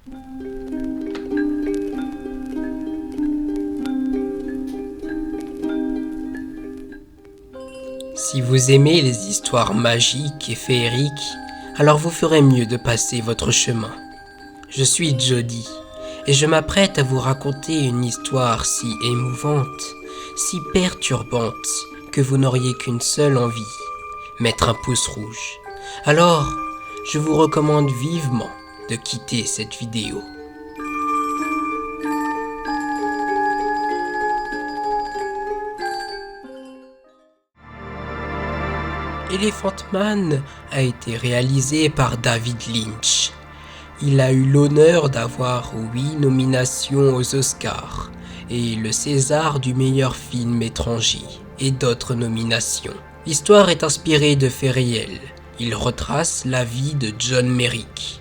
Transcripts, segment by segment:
Si vous aimez les histoires magiques et féeriques, alors vous ferez mieux de passer votre chemin. Je suis Jody et je m'apprête à vous raconter une histoire si émouvante, si perturbante que vous n'auriez qu'une seule envie, mettre un pouce rouge. Alors, je vous recommande vivement de quitter cette vidéo. Elephant Man a été réalisé par David Lynch. Il a eu l'honneur d'avoir 8 nominations aux Oscars et le César du meilleur film étranger et d'autres nominations. L'histoire est inspirée de faits réels. Il retrace la vie de John Merrick.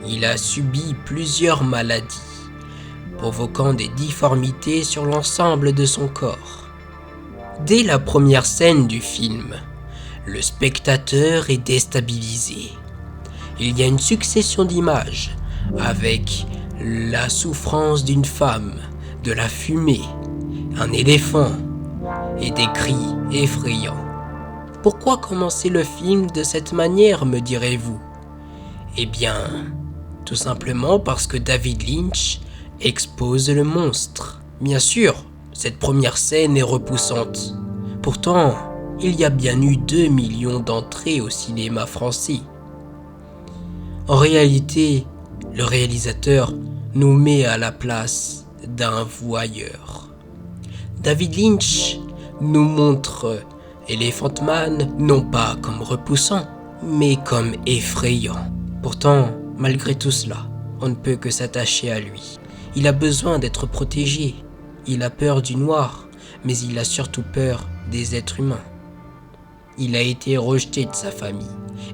Il a subi plusieurs maladies, provoquant des difformités sur l'ensemble de son corps. Dès la première scène du film, le spectateur est déstabilisé. Il y a une succession d'images avec la souffrance d'une femme, de la fumée, un éléphant et des cris effrayants. Pourquoi commencer le film de cette manière, me direz-vous ? Eh bien, tout simplement parce que David Lynch expose le monstre. Bien sûr, cette première scène est repoussante. Pourtant, il y a bien eu 2 millions d'entrées au cinéma français. En réalité, le réalisateur nous met à la place d'un voyeur. David Lynch nous montre Elephant Man non pas comme repoussant, mais comme effrayant. Pourtant, malgré tout cela, on ne peut que s'attacher à lui. Il a besoin d'être protégé. Il a peur du noir, mais il a surtout peur des êtres humains. Il a été rejeté de sa famille,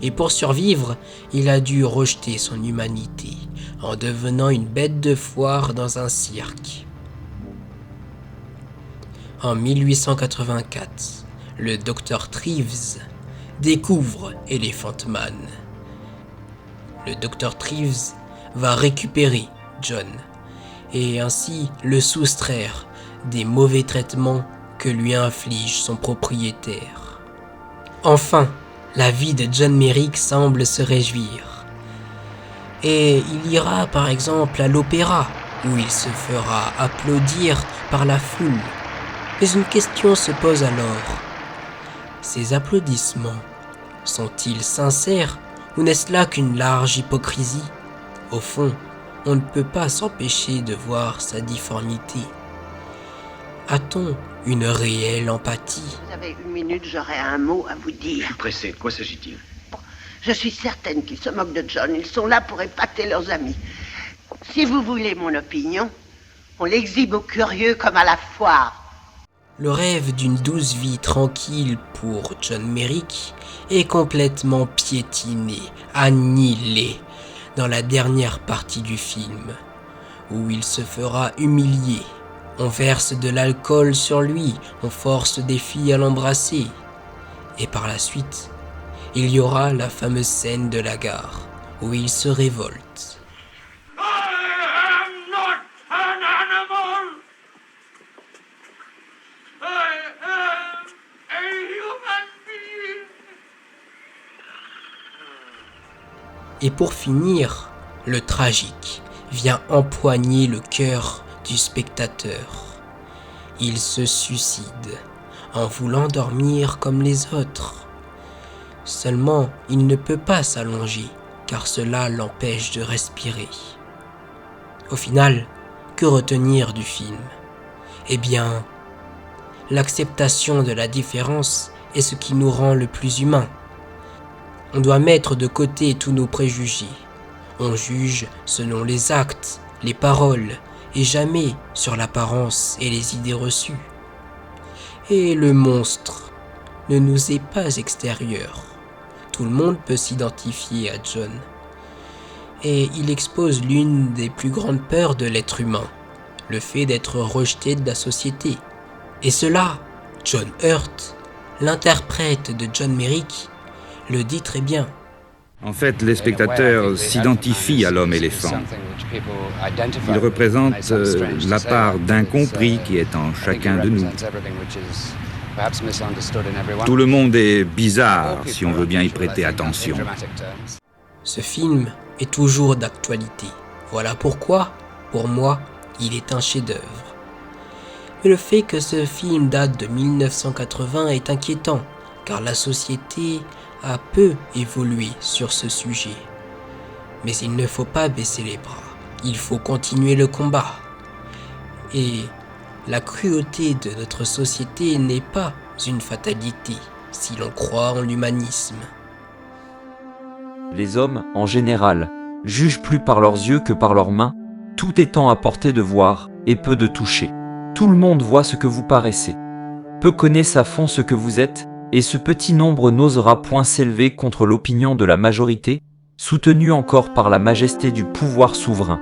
et pour survivre, il a dû rejeter son humanité, en devenant une bête de foire dans un cirque. En 1884, le docteur Treves découvre Elephant Man. Le docteur Treves va récupérer John, et ainsi le soustraire des mauvais traitements que lui inflige son propriétaire. Enfin, la vie de John Merrick semble se réjouir. Et il ira par exemple à l'opéra, où il se fera applaudir par la foule. Mais une question se pose alors. Ces applaudissements sont-ils sincères ou n'est-ce là qu'une large hypocrisie ? Au fond, on ne peut pas s'empêcher de voir sa difformité. A-t-on une réelle empathie ? Vous avez 1 minute, j'aurai un mot à vous Je dire. suis pressé. De quoi s'agit-il ? Je suis certaine qu'ils se moquent de John. Ils sont là pour épater leurs amis. Si vous voulez mon opinion, on l'exhibe aux curieux comme à la foire. Le rêve d'une douce vie tranquille pour John Merrick est complètement piétiné, annihilé dans la dernière partie du film, où il se fera humilier. On verse de l'alcool sur lui, on force des filles à l'embrasser. Et par la suite, il y aura la fameuse scène de la gare, où il se révolte. I am not an animal. I am a human being. Et pour finir, le tragique vient empoigner le cœur du spectateur. Il se suicide en voulant dormir comme les autres. Seulement, il ne peut pas s'allonger car cela l'empêche de respirer. Au final, que retenir du film ? Eh bien, l'acceptation de la différence est ce qui nous rend le plus humains. On doit mettre de côté tous nos préjugés. On juge selon les actes, les paroles, et jamais sur l'apparence et les idées reçues. Et le monstre ne nous est pas extérieur. Tout le monde peut s'identifier à John. Et il expose l'une des plus grandes peurs de l'être humain, le fait d'être rejeté de la société. Et cela, John Hurt, l'interprète de John Merrick, le dit très bien. En fait, les spectateurs s'identifient à l'homme éléphant. Il représente la part d'incompris qui est en chacun de nous. Tout le monde est bizarre si on veut bien y prêter attention. Ce film est toujours d'actualité. Voilà pourquoi, pour moi, il est un chef-d'œuvre. Mais le fait que ce film date de 1980 est inquiétant, car la société a peu évolué sur ce sujet. Mais il ne faut pas baisser les bras, il faut continuer le combat. Et la cruauté de notre société n'est pas une fatalité, si l'on croit en l'humanisme. Les hommes, en général, jugent plus par leurs yeux que par leurs mains, tout étant à portée de voir et peu de toucher. Tout le monde voit ce que vous paraissez. Peu connaissent à fond ce que vous êtes, et ce petit nombre n'osera point s'élever contre l'opinion de la majorité, soutenue encore par la majesté du pouvoir souverain.